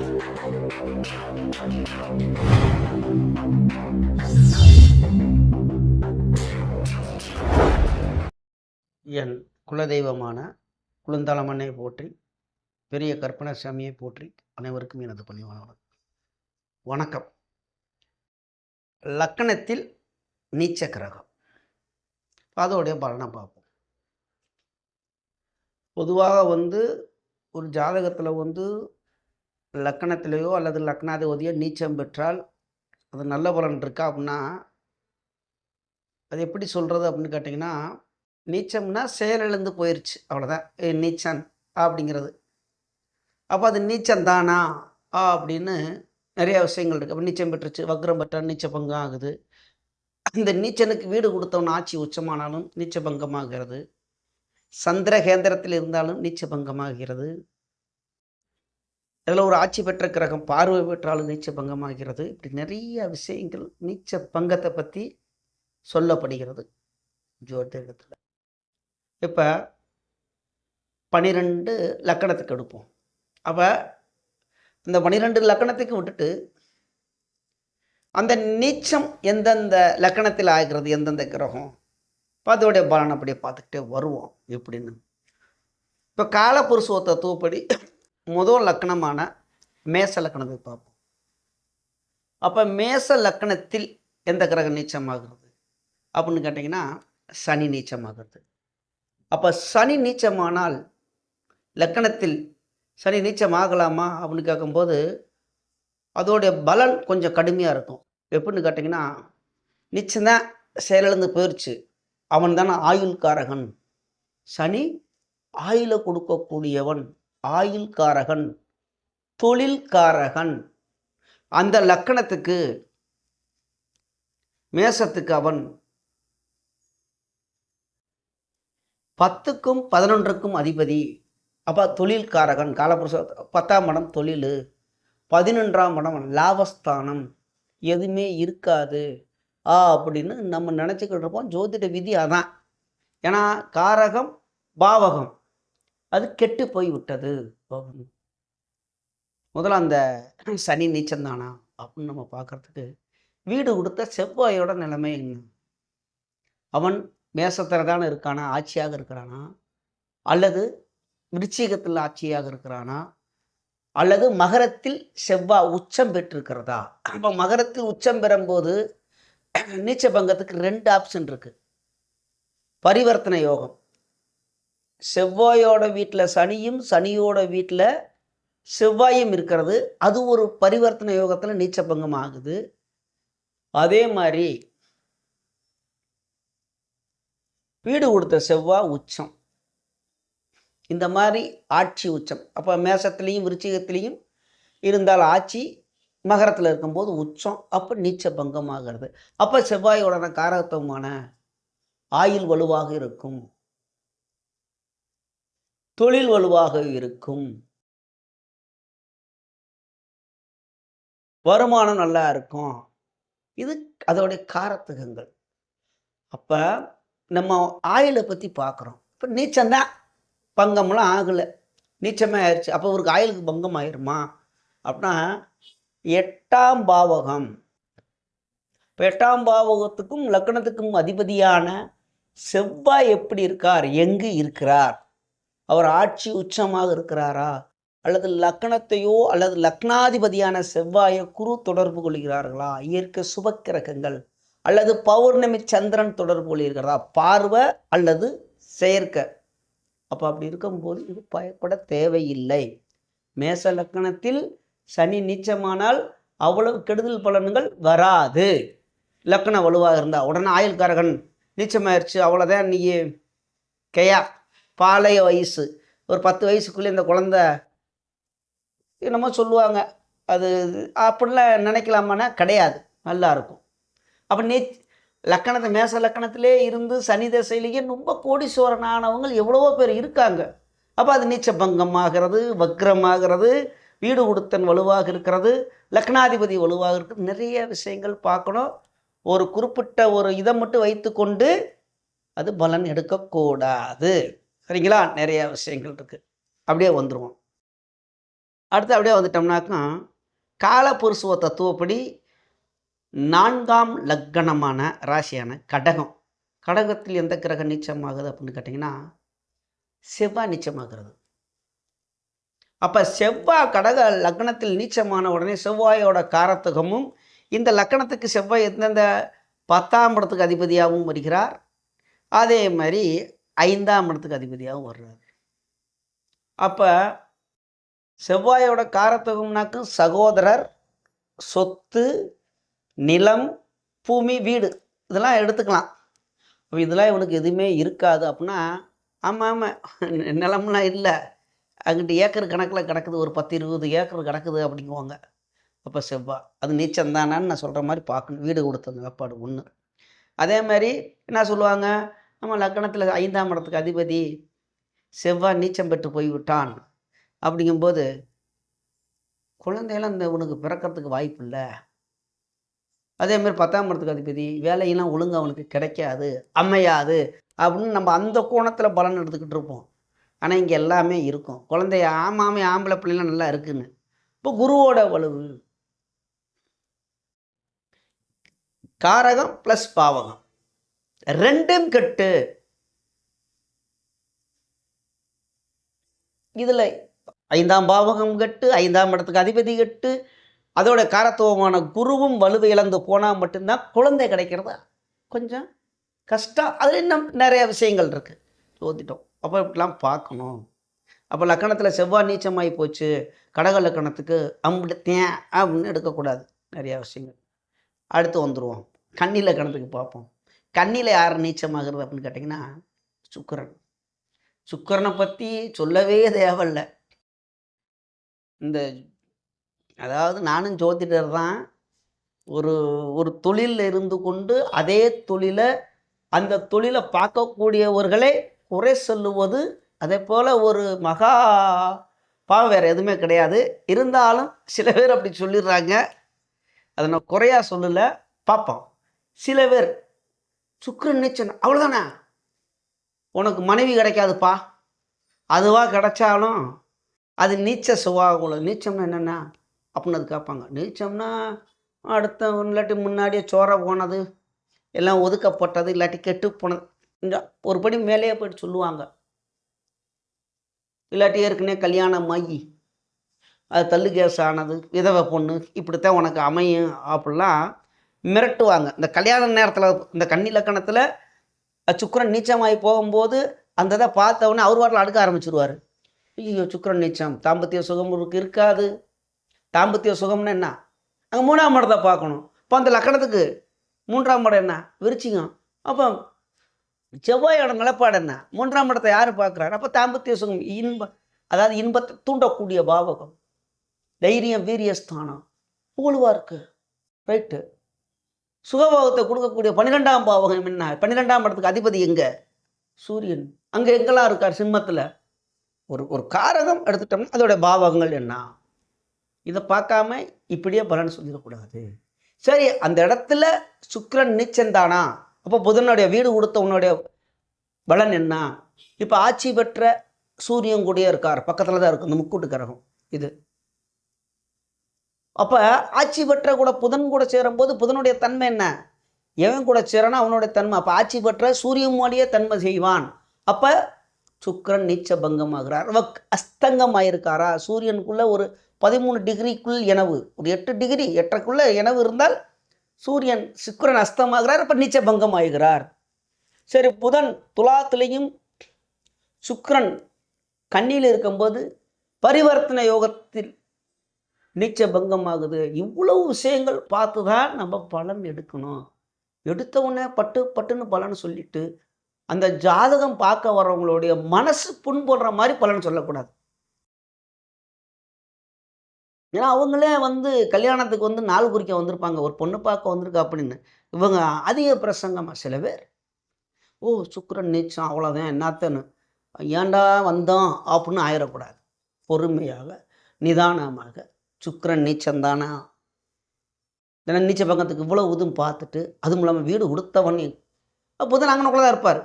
என் குலதெய்வமான குழுந்தாளம்மனை போற்றி, பெரிய கற்பனை சாமியை போற்றி, அனைவருக்கும் எனது பணிவான வணக்கம். லக்கணத்தில் நீச்ச கிரகம், அதோடைய பலனை பார்ப்போம். பொதுவாக ஒரு ஜாதகத்தில் லக்கணத்திலேயோ அல்லது லக்னாதிபதியோ நீச்சம் பெற்றால் அது நல்ல பலன் இருக்கா அப்படின்னா, அது எப்படி சொல்கிறது அப்படின்னு கேட்டிங்கன்னா, நீச்சம்னா செயலிழந்து போயிடுச்சு, அவ்வளோதான் நீச்சன் அப்படிங்கிறது. அப்போ அது நீச்சம் தானா அப்படின்னு நிறையா விஷயங்கள் இருக்குது. அப்போ நீச்சம் பெற்றுச்சு, வக்ரம் பெற்றால் நீச்ச பங்கம் ஆகுது. இந்த நீச்சனுக்கு வீடு கொடுத்தவன் ஆட்சி உச்சமானாலும் நீச்ச பங்கமாகிறது. சந்திரகேந்திரத்தில் இருந்தாலும் நீச்ச பங்கமாகிறது. அதில் ஒரு ஆட்சி பெற்ற கிரகம் பார்வை பெற்றாலும் நீச்ச பங்கமாகிறது. இப்படி நிறைய விஷயங்கள் நீச்ச பங்கத்தை பற்றி சொல்லப்படுகிறது ஜோதிடத்தில். இப்போ 12 லக்கணத்துக்கு எடுப்போம். அப்போ இந்த 12 லக்கணத்துக்கு விட்டுட்டு அந்த நீச்சம் எந்தெந்த லக்கணத்தில் ஆகிறது, எந்தெந்த கிரகம், அதோடைய பலன் அப்படியே பார்த்துக்கிட்டே வருவோம் எப்படின்னு. இப்போ காலபுருஷ தத்துவப்படி முதல் லக்கணமான மேச லக்கணத்தை பார்ப்போம். அப்போ மேச லக்கணத்தில் எந்த கிரகம் நீச்சமாகிறது அப்படின்னு கேட்டிங்கன்னா, சனி நீச்சமாகிறது. அப்போ சனி நீச்சமானால் லக்கணத்தில் சனி நீச்சமாகலாமா அப்படின்னு கேட்கும்போது அதோடைய பலன் கொஞ்சம் கடுமையாக இருக்கும். எப்படின்னு கேட்டிங்கன்னா, நீச்சம்தான் செயலிழந்து போயிடுச்சு, அவன் தானே ஆயுள்காரகன். சனி ஆயுளை கொடுக்கக்கூடியவன், ஆயுள்காரகன், தொழில்காரகன். அந்த லக்கணத்துக்கு மேசத்துக்கு அவன் 10க்கும் 11க்கும் அதிபதி. அப்போ தொழில்காரகன். காலபுருஷ 10ஆம் இடம் தொழில், 11ஆம் இடம் லாபஸ்தானம், எதுவுமே இருக்காது அப்படின்னு நம்ம நினச்சிக்கிட்டு இருப்போம். ஜோதிட விதி அதான். ஏன்னா காரகம் பாவகம் அது கெட்டு போய் விட்டது. முதல்ல அந்த சனி நீச்சந்தானா அப்படின்னு நம்ம பார்க்குறதுக்கு வீடு கொடுத்த செவ்வாயோட நிலைமை என்ன? அவன் மேசத்தில் தானே இருக்கானா, ஆட்சியாக இருக்கிறானா, அல்லது விருச்சிகத்தில் ஆட்சியாக இருக்கிறானா, அல்லது மகரத்தில் செவ்வாய் உச்சம் பெற்றிருக்கிறதா? அப்போ மகரத்தில் உச்சம் பெறும்போது நீச்ச பங்கத்துக்கு 2 ஆப்ஷன் இருக்குது. பரிவர்த்தனை யோகம், செவ்வாயோட வீட்டில் சனியும் சனியோட வீட்டில் செவ்வாயும் இருக்கிறது, அது ஒரு பரிவர்த்தனை யோகத்தில் நீச்ச பங்கம் ஆகுது. அதே மாதிரி வீடு கொடுத்த செவ்வாய் உச்சம், இந்த மாதிரி ஆட்சி உச்சம். அப்போ மேசத்துலேயும் விருச்சிகத்திலையும் இருந்தால் ஆட்சி, மகரத்தில் இருக்கும்போது உச்சம், அப்போ நீச்ச பங்கம் ஆகிறது. அப்போ செவ்வாயோட காரகத்துவமான ஆயுள் வலுவாக இருக்கும், தொழில் வலுவாக இருக்கும், வருமானம் நல்லா இருக்கும். இது அதோடைய காரத்துகங்கள். அப்போ நம்ம ஆயுளை பற்றி பார்க்குறோம். இப்போ நீச்சம்தான், பங்கம்லாம் ஆகலை, நீச்சமே ஆயிடுச்சு. அப்போ அவருக்கு ஆயுளுக்கு பங்கம் ஆயிடுமா அப்படின்னா, 8ஆம் பாவகம். இப்போ 8ஆம் பாவகத்துக்கும் லக்கணத்துக்கும் அதிபதியான செவ்வாய் எப்படி இருக்கார், எங்கு இருக்கிறார், அவர் ஆட்சி உச்சமாக இருக்கிறாரா, அல்லது லக்கணத்தையோ அல்லது லக்னாதிபதியான செவ்வாயை குரு தொடர்பு கொள்கிறார்களா, இயற்கை சுபக்கிரகங்கள் அல்லது பௌர்ணமி சந்திரன் தொடர்பு கொள்கிறதா, பார்வை அல்லது செயற்கை. அப்போ அப்படி இருக்கும்போது இது பயப்பட தேவையில்லை. மேச லக்கணத்தில் சனி நீச்சமானால் அவ்வளவு கெடுதல் பலன்கள் வராது. லக்கணம் வலுவாக இருந்தால் உடனே ஆயுள்காரகன் நீச்சமாயிருச்சு, அவ்வளோதான், நீ கையா பாளைய வயசு, ஒரு 10 வயசுக்குள்ளே இந்த குழந்தை என்னமோ சொல்லுவாங்க, அது அப்படிலாம் நினைக்கலாமான்னா கிடையாது, நல்லா இருக்கும். அப்போ லக்கணத்தை மேச லக்கணத்திலே இருந்து சனி தசையிலேயே ரொம்ப கோடீஸ்வரனானவங்க எவ்வளவோ பேர் இருக்காங்க. அப்போ அது நீச்ச பங்கமாகிறது, வக்ரமாகிறது, வீடு கொடுத்தன் வலுவாக இருக்கிறது, லக்னாதிபதி வலுவாக இருக்கிறது. நிறைய விஷயங்கள் பார்க்கணும். ஒரு குறிப்பிட்ட ஒரு இதை மட்டும் வைத்து கொண்டு அது பலன் எடுக்கக்கூடாது, சரிங்களா? நிறைய விஷயங்கள் இருக்குது. அப்படியே வந்துடுவோம். அடுத்து அப்படியே வந்துட்டோம்னாக்கா காலபுருஷ தத்துவப்படி 4ஆம் லக்கணமான ராசியான கடகம். கடகத்தில் எந்த கிரகம் நீச்சமாகுது அப்படின்னு கேட்டிங்கன்னா செவ்வாய் நீச்சமாகிறது. அப்போ செவ்வாய் கடக லக்னத்தில் நீச்சமான உடனே செவ்வாயோட காரத்துகமும் இந்த லக்கணத்துக்கு செவ்வாய் எந்தெந்த 10ஆம் இடத்துக்கு அதிபதியாகவும் வருகிறார், அதே மாதிரி 5ஆம் இடத்துக்கு அதிபதியாகவும் வர்றார். அப்போ செவ்வாயோட காரத்துகம்னாக்கும் சகோதரர், சொத்து, நிலம், பூமி, வீடு இதெல்லாம் எடுத்துக்கலாம். அப்போ இதெல்லாம் இவனுக்கு எதுவுமே இருக்காது அப்படின்னா, ஆமாம் ஆமாம் நிலம்லாம் இல்லை, அங்கிட்டு ஏக்கர் கணக்கில் கிடக்குது, ஒரு 10-20 ஏக்கர் கிடக்குது அப்படிங்குவாங்க. அப்போ செவ்வாய் அது நீச்சம்தானான்னு நான் சொல்கிற மாதிரி பார்க்கணும். வீடு கொடுத்தங்க வேப்பாடு ஒன்று. அதே மாதிரி என்ன சொல்லுவாங்க, நம்ம லக்கணத்தில் 5ஆம் இடத்துக்கு அதிபதி செவ்வாய் நீச்சம் பெற்று போய்விட்டான் அப்படிங்கும்போது குழந்தையெல்லாம் இந்த உனக்கு பிறக்கிறதுக்கு வாய்ப்பு இல்லை. அதேமாதிரி 10ஆம் இடத்துக்கு அதிபதி வேலையெல்லாம் ஒழுங்கு அவனுக்கு கிடைக்காது, அமையாது அப்படின்னு நம்ம அந்த கோணத்தில் பலன் எடுத்துக்கிட்டு இருப்போம். ஆனால் இங்கே எல்லாமே இருக்கும். குழந்தைய ஆமாமே ஆம்பளை பிள்ளைலாம் நல்லா இருக்குன்னு. இப்போ குருவோட வலுவு காரகம் ப்ளஸ் பாவகம் ரெண்டும் கெட்டு, இதில் 5ஆம் பாவகம் கெட்டு, 5ஆம் இடத்துக்கு அதிபதி கெட்டு, அதோட காரத்துவமான குருவும் வலுவை இழந்து போனால் மட்டும்தான் குழந்தை கிடைக்கிறதா கொஞ்சம் கஷ்டம். அதில் இன்னும் நிறைய விஷயங்கள் இருக்குது சோதிட்டோம். அப்போ இப்படிலாம் பார்க்கணும். அப்போ லக்கணத்தில் செவ்வாய் நீச்சமாகி போச்சு, கடக லக்கணத்துக்கு அம்பிடுத்தேன் அப்படின்னு எடுக்கக்கூடாது. நிறையா விஷயங்கள். அடுத்து வந்துடுவோம் கன்னி லக்கணத்துக்கு பார்ப்போம். கன்னியில் யார் நீச்சமாகிறது அப்படின்னு கேட்டிங்கன்னா சுக்கிரன். சுக்கிரனை பற்றி சொல்லவே தேவையில்லை. இந்த அதாவது நானும் ஜோதிடர் தான். ஒரு தொழிலில் இருந்து கொண்டு அதே தொழிலை அந்த தொழிலை பார்க்கக்கூடியவர்களை குறை சொல்லுவது அதே போல் ஒரு மகா பாவம் வேறு எதுவுமே கிடையாது. இருந்தாலும் சில பேர் அப்படி சொல்லிடுறாங்க, அதை நான் குறையாக சொல்லலை, பார்ப்போம். சில பேர் சுக்கிரன் நீச்சம் அவ்வளோதானே, உனக்கு மனைவி கிடைக்காதுப்பா, அதுவாக கிடைச்சாலும் அது நீச்ச சுபாவம். நீச்சம்னா என்னென்னா அப்படின்னு அது கேட்பாங்க. நீச்சம்னா அடுத்த இல்லாட்டி முன்னாடியே சோற போனது, எல்லாம் ஒதுக்கப்பட்டது, இல்லாட்டி கெட்டு போனது, இந்த ஒரு படி மேலேயே போய்ட்டு சொல்லுவாங்க. இல்லாட்டி ஏற்கனவே கல்யாணம் ஆகி அது தள்ளு கேஸ் ஆனது, விதவை பொண்ணு, இப்படித்தான் உனக்கு அமையும் அப்படிலாம் மிரட்டுவாங்க. இந்த கல்யாண நேரத்தில் இந்த கன்னி லக்கணத்தில் சுக்கிரன் நீச்சமாகி போகும்போது அந்த இதை பார்த்தவொடனே அவர் வாட்டில் அடுக்க ஆரம்பிச்சிருவார். ஐயோ சுக்கிரன் நீச்சம், தாம்பத்திய சுகம் இருக்காது. தாம்பத்திய சுகம்னா என்ன, அங்கே 3ஆம் இடத்தை பார்க்கணும். இப்போ அந்த லக்கணத்துக்கு 3ஆம் இடம் என்ன, விருச்சிகம். அப்போ செவ்வாயோட நிலப்பாடு என்ன, 3ஆம் இடத்தை யார் பார்க்குறாரு? அப்போ தாம்பத்திய சுகம், இன்பம், அதாவது இன்பத்தை தூண்டக்கூடிய பாவகம், தைரியம், வீரியஸ்தானம், புகழ்வாக இருக்குது. ரைட்டு. சுகபாவத்தை கொடுக்கக்கூடிய 12ஆம் பாவகம் என்ன, 12ஆம் இடத்துக்கு அதிபதி எங்கே, சூரியன். அங்கே எங்கெல்லாம் இருக்கார், சிம்மத்தில். ஒரு காரகம் எடுத்துட்டோம்னா அதோட பாவகங்கள் என்ன, இதை பார்க்காம இப்படியே பலன் சொல்லிடக்கூடாது. சரி, அந்த இடத்துல சுக்கிரன் நீச்சந்தானா, அப்போ புதனுடைய வீடு கொடுத்த உன்னுடைய பலன் என்ன? இப்போ ஆட்சி பெற்ற சூரியன் கூடயே இருக்கார், பக்கத்தில் தான் இருக்கும் இந்த முக்கூட்டு கிரகம் இது. அப்போ ஆட்சி பெற்ற கூட புதன் கூட சேரும்போது புதனுடைய தன்மை என்ன, எவன் கூட சேரனா அவனுடைய தன்மை. அப்போ ஆட்சி பெற்ற சூரியன் மூலியே தன்மை செய்வான். அப்போ சுக்கிரன் நீச்ச பங்கமாகிறார். அஸ்தங்கம் ஆயிருக்காரா, சூரியனுக்குள்ள ஒரு 13 டிகிரிக்குள் எனவு, ஒரு 8 டிகிரி 8க்குள்ள எனவு இருந்தால் சூரியன் சுக்கிரன் அஸ்தமாகிறார். அப்போ நீச்ச பங்கம் ஆகிறார். சரி, புதன் துலாத்திலையும் சுக்கிரன் கன்னியில் இருக்கும்போது பரிவர்த்தனை யோகத்தில் நீச்ச பங்கம் ஆகுது. இவ்வளவு விஷயங்கள் பார்த்து தான் நம்ம பலன் எடுக்கணும். எடுத்த உடனே பட்டுன்னு பலன் சொல்லிட்டு அந்த ஜாதகம் பார்க்க வர்றவங்களுடைய மனசு புண்படுற மாதிரி பலன் சொல்லக்கூடாது. ஏன்னா அவங்களே கல்யாணத்துக்கு நாள் குறிக்க வந்திருப்பாங்க, ஒரு பொண்ணு பார்க்க வந்திருக்கா அப்படின்னு. இவங்க அதிக பிரசங்கமாக சில பேர், ஓ சுக்கிரன் நீச்சம் அவ்வளோதான் என்னத்தன்னு, ஏண்டா வந்தோம் அப்படின்னு ஆயிடக்கூடாது. பொறுமையாக நிதானமாக சுக்கிரன் நீச்சந்தானா, தினம் நீச்ச பக்கத்துக்கு இவ்வளோ உதும் பார்த்துட்டு, அதுவும் இல்லாமல் வீடு கொடுத்தவன் புதன் அங்கனக்குள்ள தான் இருப்பார்.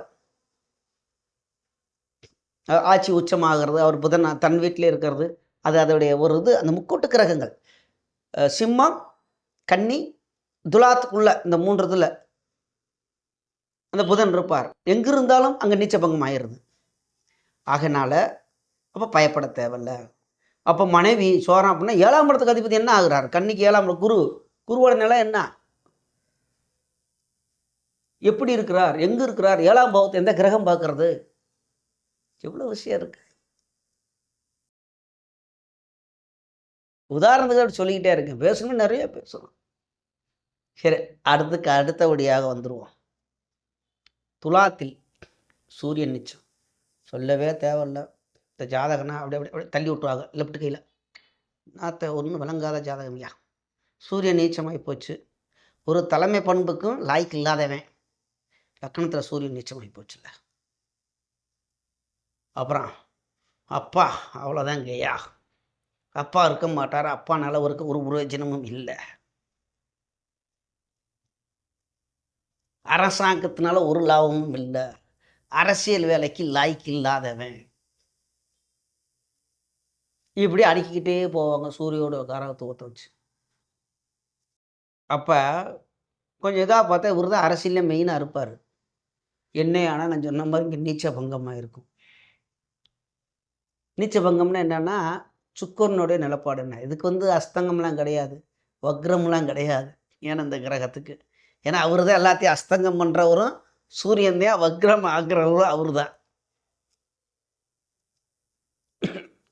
ஆட்சி உச்சமாகிறது, அவர் புதன் தன் வீட்டிலே இருக்கிறது, அது அதோடைய ஒரு இது. அந்த முக்கூட்டு கிரகங்கள் சிம்மம், கன்னி, துலாத்துக்குள்ள இந்த 3 இதில் அந்த புதன் இருப்பார். எங்கே இருந்தாலும் அங்கே நீச்சபங்கம் ஆயிடுது. ஆகையினால அப்போ பயப்பட தேவையில்ல. அப்போ மனைவி சோரம் அப்படின்னா 7ஆம் இடத்துக்கு அதிபதி என்ன ஆகுறார்? கன்னிக்கு 7ஆம் இடம் குரு. குருவோட நிலை என்ன? எப்படி இருக்கிறார்? எங்கே இருக்கிறார்? 7ஆம் பாவத்தை எந்த கிரகம் பார்க்கறது? எவ்வளோ விஷயம் இருக்கு. உதாரணத்துக்கு சொல்லிக்கிட்டே இருக்கேன். பேசணும்னு நிறைய பேசணும். சரி, அடுத்தபடியாக வந்துடுவோம். துலாத்தில் சூரியன் நீச்சம் சொல்லவே தேவையில்ல. இந்த ஜாதகனா அப்படி தள்ளி விட்டுருவாங்க லெஃப்ட் கையில். நாத்த ஒன்றும் விளங்காத ஜாதகம் ஐயா. சூரியன் நீச்சமாகி போச்சு. ஒரு தலைமை பண்புக்கும் லாய்க்கு இல்லாதவன் லக்னத்தில் சூரியன் நீச்சமாகி போச்சுல்ல. அப்புறம் அப்பா அவ்வளோதாங்க ஐயா. அப்பா இருக்க மாட்டார். அப்பானால ஒரு பிரயோஜனமும் இல்லை. அரசாங்கத்தினால ஒரு லாபமும் இல்லை. அரசியல் வேலைக்கு லாய்க்கு இல்லாதவன். இப்படி அடுக்கிக்கிட்டே போவாங்க சூரியோட காரகத்துவத்தை வச்சு. அப்போ கொஞ்சம் இதாக பார்த்தா இவர் தான் அரசியலில் மெயினாக இருப்பார். என்ன ஆனால் நான் சொன்ன மாதிரி இங்கே நீச்ச பங்கமாக இருக்கும். நீச்ச பங்கம்னா என்னென்னா சுக்கரனுடைய நிலப்பாடு என்ன. இதுக்கு அஸ்தங்கம்லாம் கிடையாது, வக்ரம்லாம் கிடையாது. ஏன்னா இந்த கிரகத்துக்கு ஏன்னா அவர் தான் எல்லாத்தையும் அஸ்தங்கம் பண்ணுறவரும் சூரியன் தான், வக்ரம் ஆகிறவரும் அவர் தான்.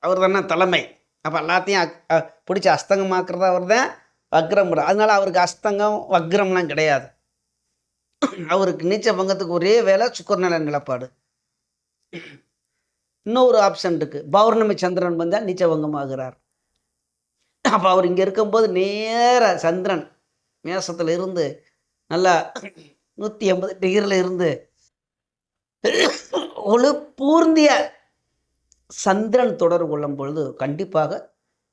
அவர் தானே தலைமை. அப்போ எல்லாத்தையும் பிடிச்சி அஸ்தங்கமாக்குறதா அவர் தான், வக்ரம். அதனால அவருக்கு அஸ்தங்கம் வக்ரம்லாம் கிடையாது. அவருக்கு நீச்ச பங்கத்துக்கு ஒரே வேலை சுக்கரநிலை நிலப்பாடு. இன்னொரு ஆப்ஷன் இருக்குது. பௌர்ணமி சந்திரன் வந்தால் நீச்ச பங்கமாகிறார். அப்போ அவர் இங்கே இருக்கும்போது நேராக சந்திரன் மேசத்தில் இருந்து நல்லா 180 டிகிரியில் இருந்து ஒளி பூர்ந்திய சந்திரன் தொடர்பு கொள்ளும் பொழுது கண்டிப்பாக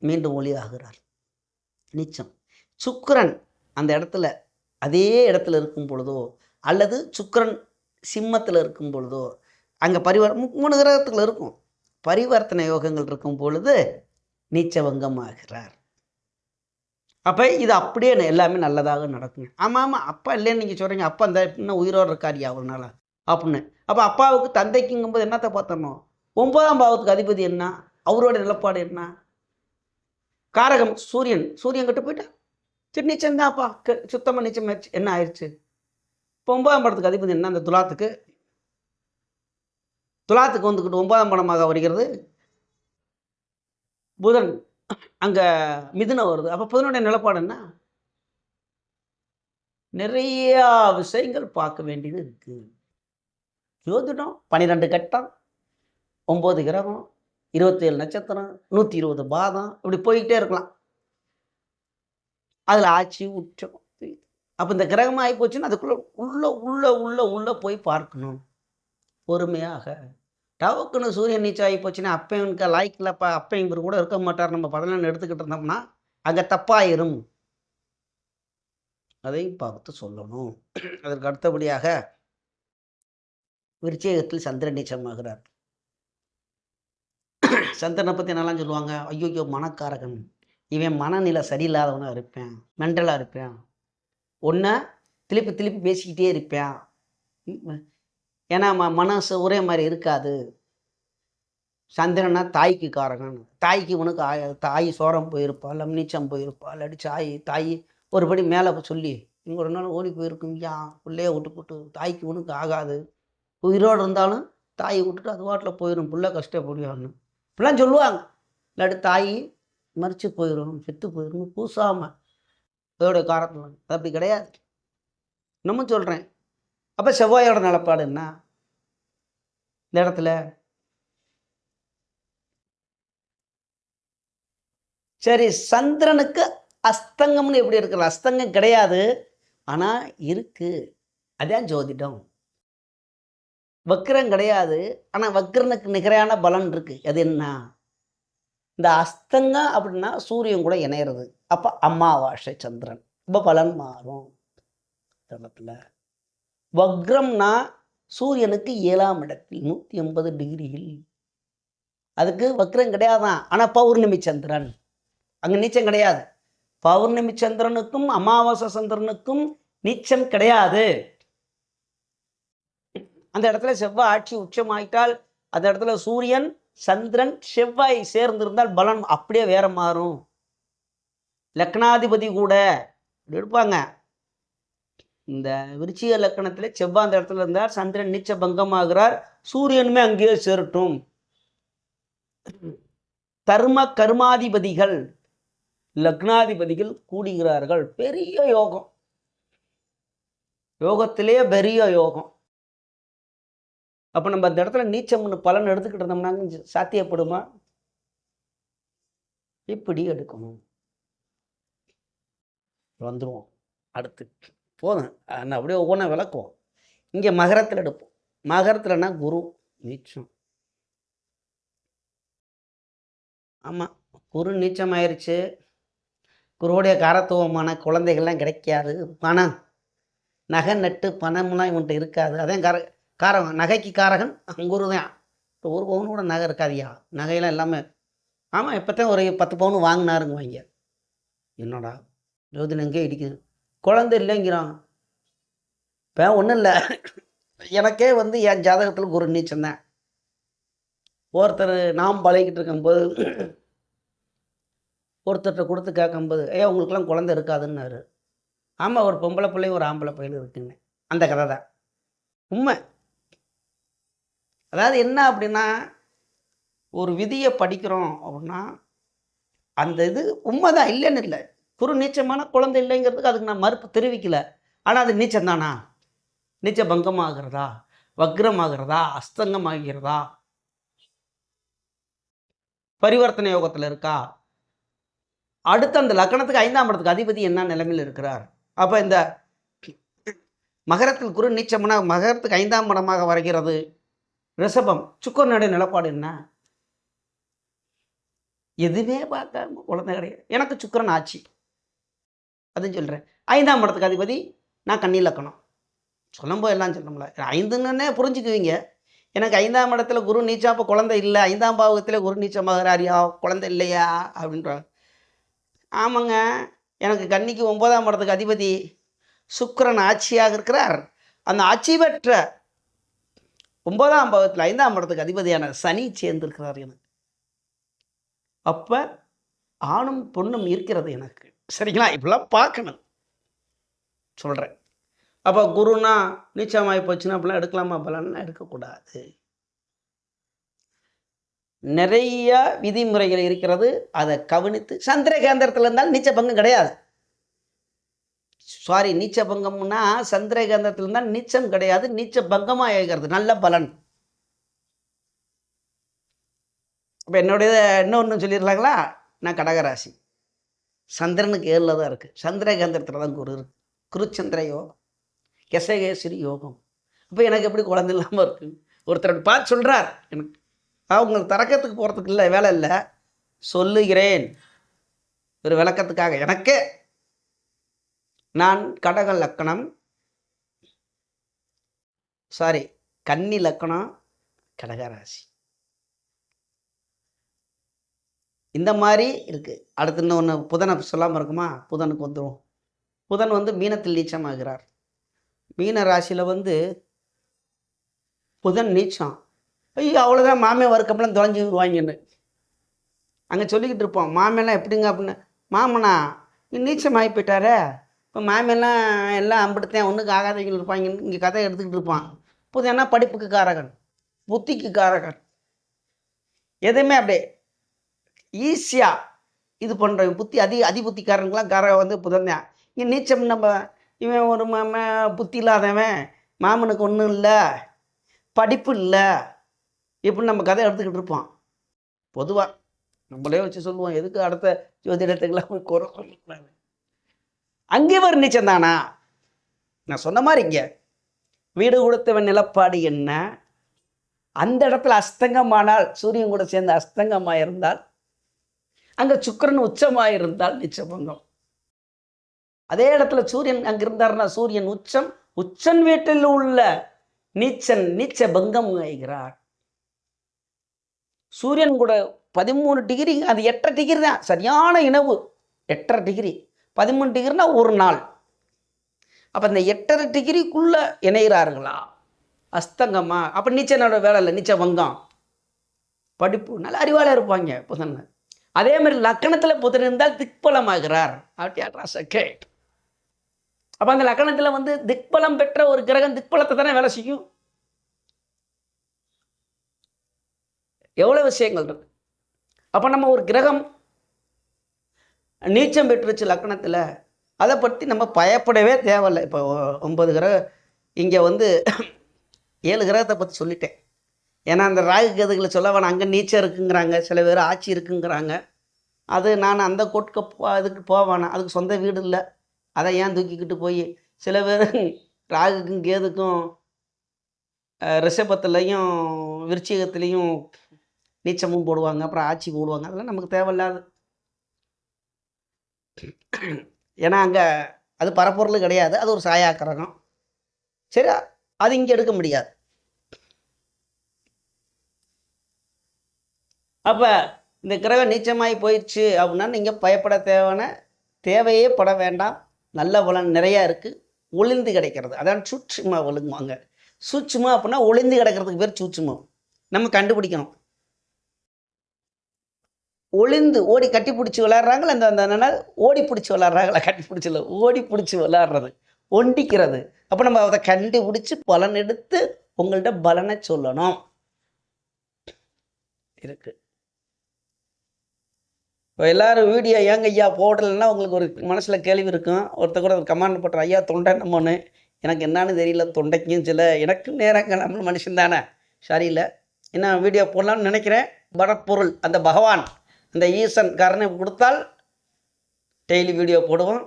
மீண்டும் ஒளி ஆகிறார். நீச்சம். சுக்கிரன் அந்த இடத்துல அதே இடத்துல இருக்கும் பொழுதோ அல்லது சுக்கிரன் சிம்மத்தில் இருக்கும் பொழுதோ அங்கே 3 கிரகத்தில் இருக்கும். பரிவர்த்தனை யோகங்கள் இருக்கும் பொழுது நீச்சபங்கம் ஆகிறார். அப்போ இது அப்படியே எல்லாமே நல்லதாக நடக்குங்க. ஆமாம் அப்பா இல்லைன்னு நீங்கள் சொல்கிறீங்க. அப்பா அந்த இன்னும் உயிரோடு இருக்காரியா அவர்னால அப்படின்னு. அப்போ அப்பாவுக்கு தந்தைக்குங்கும்போது என்னத்தை பார்த்தணும்? 9ஆம் பாவத்துக்கு அதிபதி என்ன? அவரோட நிலப்பாடு என்ன? காரகம் சூரியன். சூரியன் கிட்ட போயிட்டா சரி நீச்சம் தான் அப்பா சுத்தமாக நீச்சம் ஆயிடுச்சு. என்ன ஆயிடுச்சு? இப்போ 9ஆம் படத்துக்கு அதிபதி என்ன? அந்த துலாத்துக்கு வந்துக்கிட்டு 9ஆம் படமாக வருகிறது புதன். அங்கே மிதுனம் வருது. அப்போ புதனுடைய நிலப்பாடு என்ன? நிறையா விஷயங்கள் பார்க்க வேண்டியது இருக்குது. ஜோதிடம் 12 கட்டம், 9 கிரகம், 27 நட்சத்திரம், 120 பாதம், இப்படி போய்கிட்டே இருக்கலாம். அதில் ஆட்சி உச்சம். அப்போ இந்த கிரகமாக ஆகி போச்சுன்னா அதுக்குள்ளே உள்ள போய் பார்க்கணும் பொறுமையாக. டவுக்குன்னு சூரியன் நீச்சம் ஆகி போச்சுன்னா அப்பையனுக்கு லாய்க்கில்லப்பா, அப்பையும் இவர் கூட இருக்க மாட்டார், நம்ம 14 எடுத்துக்கிட்டு இருந்தோம்னா அங்கே தப்பாயிரும். அதையும் பார்த்து சொல்லணும். அதற்கு அடுத்தபடியாக விருச்சிகத்தில் சந்திரன் நீச்சமாகிறார். சந்திரனை பற்றி என்னெல்லாம் சொல்லுவாங்க? ஐயோ மனக்காரகன், இவன் மனநிலை சரியில்லாதவனாக இருப்பேன், மென்டலாக இருப்பேன், ஒன்றை திருப்பி பேசிக்கிட்டே இருப்பேன். ஏன்னா மனசு ஒரே மாதிரி இருக்காது. சந்திரனா தாய்க்கு காரகன். தாய்க்கு உனக்கு தாய் சோரம் போயிருப்பாள், நீச்சம் போயிருப்பாள், இல்லாட்டி தாய் ஒருபடி மேலே சொல்லி இங்கே ஒரு நாள் ஓடி போயிருக்கும். பிள்ளைய விட்டு போட்டு தாய்க்கு உனக்கு ஆகாது, உயிரோடு இருந்தாலும் தாயை விட்டுட்டு அது வாட்டில் போயிடும், பிள்ளை கஷ்டப்படுவான்னு இப்படிலாம் சொல்லுவாங்க. இல்லாட்டி தாய் மறித்து போயிடும், செத்து போயிடும் பூசாமல் அதோடைய காரணம். அது அப்படி கிடையாது. நம்ம சொல்கிறேன். அப்போ செவ்வாயோட நிலப்பாடு என்ன இந்த இடத்துல? சரி, சந்திரனுக்கு அஸ்தங்கம்னு எப்படி இருக்கிற? அஸ்தங்கம் கிடையாது, ஆனால் இருக்கு. அதான் ஜோதிடம். வக்ரம் கிடையாது, ஆனால் வக்ரனுக்கு நிகரான பலன் இருக்கு. அது என்ன? இந்த அஸ்தங்கம் அப்படின்னா சூரியன் கூட இணையிறது. அப்போ அமாவாசை சந்திரன், இப்போ பலன் மாறும். இடத்துல வக்ரம்னா சூரியனுக்கு 7ஆம் இடத்தில் 180 டிகிரியில் அதுக்கு வக்ரம் கிடையாதான். ஆனால் பௌர்ணமி சந்திரன் அங்கே நீச்சம் கிடையாது. பௌர்ணமி சந்திரனுக்கும் அமாவாசை சந்திரனுக்கும் நீச்சம் கிடையாது. அந்த இடத்துல செவ்வாய் ஆட்சி உச்சமாயிட்டால், அந்த இடத்துல சூரியன் சந்திரன் செவ்வாய் சேர்ந்திருந்தால் பலன் அப்படியே வேற மாறும். லக்னாதிபதி கூட இருப்பாங்க. இந்த விருச்சிக லக்கணத்தில் செவ்வாய் அந்த இடத்துல இருந்தார், சந்திரன் நீச்ச பங்கமாகிறார், சூரியனுமே அங்கேயே சேரட்டும். கர்ம கர்மாதிபதிகள் லக்னாதிபதிகள் கூடுகிறார்கள். பெரிய யோகம், யோகத்திலே பெரிய யோகம். அப்போ நம்ம அந்த இடத்துல நீச்சம்னு பலன் எடுத்துக்கிட்டு இருந்தோம்னா சாத்தியப்படுமா? இப்படி எடுக்கணும். வந்துடுவோம் அடுத்து. போதும், நான் அப்படியே ஒவ்வொன்றா விளக்குவோம். இங்கே மகரத்தில் எடுப்போம். மகரத்தில்னா குரு நீச்சம். ஆமாம், குரு நீச்சம் ஆயிடுச்சு. குருவுடைய காரத்துவமான குழந்தைகள்லாம் கிடைக்காது. பணம், நகை நட்டு பணம்லாம் இவன்ட்டு இருக்காது. அதான் காரகம். நகைக்கு காரகன் குரு தான். இப்போ ஒரு பவுன் கூட நகை இருக்காதியா, நகையெல்லாம் எல்லாமே. ஆமாம், இப்போ தான் ஒரு 10 பவுன் வாங்கினாருங்க வாங்க. என்னடா ஜோதிடம் எங்கே இடிக்குது, குழந்தை இல்லைங்கிறான். இப்போ ஒன்றும் இல்லை, எனக்கே என் ஜாதகத்தில் குரு நீச்சம் தான். ஒருத்தர் நாம் பழகிட்டு இருக்கும்போது ஒருத்தர்கிட்ட கொடுத்து கேட்கும்போது, உங்களுக்கெல்லாம் குழந்தை இருக்காதுன்னாரு. ஆமாம், ஒரு பொம்பளை பிள்ளையும் ஒரு ஆம்பளை பையனும் இருக்குங்க. அந்த கதை தான் உண்மை. அதாவது என்ன அப்படின்னா, ஒரு விதியை படிக்கிறோம் அப்படின்னா அந்த இது உண்மைதான், இல்லைன்னு இல்லை. குரு நீச்சமான குழந்தை இல்லைங்கிறதுக்கு அதுக்கு நான் மறுப்பு தெரிவிக்கல. ஆனால் அது நீச்சம் தானா? நீச்ச பங்கமாகிறதா, வக்ரமாகிறதா, அஸ்தங்கமாகிறதா, பரிவர்த்தனை யோகத்தில் இருக்கா? அடுத்து அந்த லக்கணத்துக்கு 5ஆம் இடத்துக்கு அதிபதி என்ன நிலைமையில் இருக்கிறார்? அப்போ இந்த மகரத்தில் குரு நீச்சம்னா மகரத்துக்கு 5ஆம் இடமாக வருகிறது ரிஷபம். சுக்கரனுடைய நிலப்பாடு என்ன? எதுவுமே பார்க்காம குழந்தை கிடையாது. எனக்கு சுக்கரன் ஆட்சி, அதுன்னு சொல்கிறேன். 5ஆம் இடத்துக்கு அதிபதி நான் கன்னி லக்கணம். சொல்லும்போது எல்லாம் சொல்லணும்ல, 5ன்னே புரிஞ்சுக்குவீங்க. எனக்கு 5ஆம் இடத்துல குரு நீச்சா, அப்போ குழந்தை இல்லை. 5ஆம் பாவகத்தில் குரு நீச்சமாகிறாரியா, குழந்தை இல்லையா அப்படின்றாங்க. ஆமாங்க, எனக்கு கன்னிக்கு 9ஆம் இடத்துக்கு அதிபதி சுக்கிரன் ஆட்சியாக இருக்கிறார். அந்த ஆட்சி பெற்ற 9ஆம் பாவத்தில் 5ஆம் இடத்துக்கு அதிபதியான சனி சேர்ந்திருக்கிறார் எனக்கு. அப்போ ஆணும் பொண்ணும் இருக்கிறது எனக்கு. சரிங்களா? இப்படிலாம் பார்க்கணும் சொல்கிறேன். அப்போ குருனா நீச்சமாகி போச்சுன்னா அப்படிலாம் எடுக்கலாமா? பலன்னா எடுக்கக்கூடாது. நிறைய விதிமுறைகள் இருக்கிறது, அதை கவனித்து. சந்திர கேந்திரத்தில் இருந்தால் நீச்ச பங்கம் கிடையாது. சாரி, நீச்ச பங்கம்னா சந்திர கேந்திரத்தில் இருந்தால் நீச்சம் கிடையாது, நீச்ச பங்கமாக இருக்கிறது. நல்ல பலன். இப்போ என்னுடைய இன்னொன்று சொல்லிடலாங்களா? நான் கடகராசி, சந்திரனுக்கு 7ல் தான் இருக்குது. சந்திர கேந்திரத்தில் தான் குரு இருக்குது. குருச்சந்திர யோகம், கெசகேசரி யோகம். அப்போ எனக்கு எப்படி குழந்தை இல்லாமல் இருக்கு? ஒருத்தர் பார்த்து சொல்கிறார், எனக்கு அவங்களுக்கு தரக்கத்துக்கு போகிறதுக்கு இல்லை, வேலை இல்லை, சொல்லுகிறேன் ஒரு விளக்கத்துக்காக. எனக்கு நான் கடக லக்கணம், சாரி கன்னி லக்கணம், கடகராசி. இந்த மாதிரி இருக்குது. அடுத்து இன்னொன்று புதனை சொல்லாமல் இருக்குமா? புதனுக்கு வந்துடும். புதன் மீனத்தில் நீச்சமாகிறார். மீன ராசியில் புதன் நீச்சம். ஐயோ அவ்வளோதான், மாமே வர்க்கம்லாம் தொலைஞ்சி விடுவாங்கன்னு அங்கே சொல்லிக்கிட்டு இருப்போம். மாமெல்லாம் எப்படிங்க அப்படின்னு. மாமனா நீச்சம் ஆகி போயிட்டாரே, இப்போ மாமெல்லாம் எல்லாம் அம்பிடுத்தேன் ஒன்றுக்கு ஆகாதவங்க இருப்பாங்கன்னு இங்கே கதை எடுத்துக்கிட்டு இருப்பான். புதன்னா படிப்புக்கு காரகன், புத்திக்கு காரகன், எதுவுமே அப்படியே ஈஸியாக இது பண்ணுறவங்க. புத்தி அதிபுத்திக்காரனுக்கெலாம் புதன் தான். இங்கே நீச்சம் நம்ம இவன் ஒரு புத்தி இல்லாதவன், மாமனுக்கு ஒன்றும் இல்லை, படிப்பு இல்லை, இப்படின்னு நம்ம கதை எடுத்துக்கிட்டு இருப்போம். பொதுவாக நம்மளே வச்சு சொல்லுவோம், எதுக்கு அடுத்த ஜோதிடத்துக்கெல்லாம் குறை சொல்லக்கூடாது. அங்கே ஒரு நீச்சம் தானா? நான் சொன்ன மாதிரி இங்கே வீடு கொடுத்தவன் நிலப்பாடு என்ன? அந்த இடத்துல அஸ்தங்கமானால், சூரியன் கூட சேர்ந்து அஸ்தங்கமாக இருந்தால், அங்கே சுக்கிரன் உச்சமாக இருந்தால் நீச்சபங்கம். அதே இடத்துல சூரியன் அங்கே இருந்தார்னா சூரியன் உச்சம், உச்சன் வீட்டில் உள்ள நீச்சன் நீச்ச பங்கம் ஆகிறார். சூரியன் கூட 13 டிகிரி, அது 8.5 டிகிரி தான் சரியான இனவு. 8.5 டிகிரி 13 டிகிரினா ஒரு நாள். அப்போ இந்த 8.5 டிகிரிக்குள்ளே இணைகிறார்களா அஸ்தங்கமா? அப்போ நீச்சனோட வேலை இல்லை, நீச்ச வங்கம் படிப்பு நல்ல அறிவாளியாக இருப்பாங்க புதன். அதே மாதிரி லக்கணத்தில் புதன் இருந்தால் திக்பலமாகிறார். அப்போ அந்த லக்கணத்தில் வந்து திக்பலம் பெற்ற ஒரு கிரகம் திக்பலத்தை தானே வேலை செய்யும். எவ்வளோ விஷயங்கள் இருக்கு. அப்போ நம்ம ஒரு கிரகம் நீச்சம் பெற்றுச்சு லக்கணத்தில், அதை பற்றி நம்ம பயப்படவே தேவையில்லை. இப்போ 9 கிரகம் இங்கே வந்து 7 கிரகத்தை பற்றி சொல்லிட்டேன். ஏன்னா அந்த ராகு கேதுகளை சொல்ல வேணாம், அங்கே நீச்சம் இருக்குங்கிறாங்க, சில பேர் ஆட்சி இருக்குங்கிறாங்க. அது நான் அந்த கோட்டுக்கு அதுக்கு போவேணாம், அதுக்கு சொந்த வீடு இல்லை, அதை ஏன் தூக்கிக்கிட்டு போய் சில பேர் ராகுக்கும் கேதுக்கும் ரிஷபத்துலேயும் விருச்சிகத்துலேயும் நீச்சமும் போடுவாங்க, அப்புறம் ஆட்சி போடுவாங்க. அதெல்லாம் நமக்கு தேவையில்லாது. ஏன்னா அங்கே அது பரப்பொருள் கிடையாது, அது ஒரு சாயாக்கிரகம். சரி, அது இங்கே எடுக்க முடியாது. அப்போ இந்த கிரகம் நீச்சமாகி போயிடுச்சு அப்படின்னா நீங்கள் பயப்பட தேவையே பட வேண்டாம். நல்ல பலன் நிறையா இருக்குது, ஒளிந்து கிடைக்கிறது. அதான் சூட்சுமா ஒழுங்குவாங்க. சூட்சுமா அப்படின்னா ஒளிந்து கிடக்கிறதுக்கு பேர் சூட்சுமம். நம்ம கண்டுபிடிக்கணும். ஒளிந்து ஓடி கட்டி பிடிச்சி விளாட்றாங்களா, அந்த ஓடி பிடிச்சி விளாட்றாங்களா, கட்டி பிடிச்சில ஓடி பிடிச்சி விளாட்றது, ஒண்டிக்கிறது. அப்போ நம்ம அதை கண்டுபிடிச்சி பலன் எடுத்து உங்கள்கிட்ட பலனை சொல்லணும் இருக்கு. இப்போ எல்லோரும் வீடியோ ஏங்க ஐயா போடலைன்னா உங்களுக்கு ஒரு மனசில் கேள்வி இருக்கும். ஒருத்தர் கூட ஒரு கமெண்ட் போட்டுற, ஐயா தொண்டை நம்மன்னு எனக்கு என்னான்னு தெரியல, தொண்டைக்கும் சில எனக்கும் நேரங்க, நம்ம மனுஷன் தானே சரியில்லை, என்ன வீடியோ போடலான்னு நினைக்கிறேன். படப்பொருள் அந்த பகவான் அந்த ஈசன் கருணை கொடுத்தால் டெய்லி வீடியோ போடுவோம்.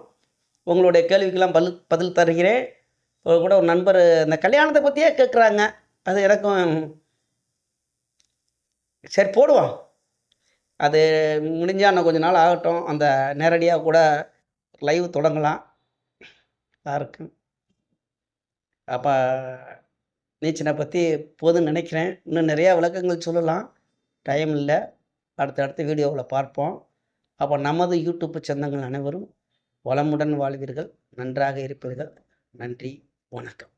உங்களுடைய கேள்விக்கெல்லாம் பதில் தருகிறேன். கூட ஒரு நண்பர் இந்த கல்யாணத்தை பற்றியே கேட்குறாங்க, அது எனக்கும் சரி போடுவோம். அது முடிஞ்சால் இன்னும் கொஞ்சம் நாள் ஆகட்டும், அந்த நேரடியாக கூட லைவ் தொடங்கலாம் யாருக்கும். அப்போ நீச்சனை பற்றி போதுன்னு நினைக்கிறேன். இன்னும் நிறையா விளக்கங்கள் சொல்லலாம், டைம் இல்லை. அடுத்த வீடியோவில் பார்ப்போம். அப்போ நமது யூடியூப் சொந்தங்கள் அனைவரும் வளமுடன் வாழ்வீர்கள், நன்றாக இருப்பீர்கள். நன்றி, வணக்கம்.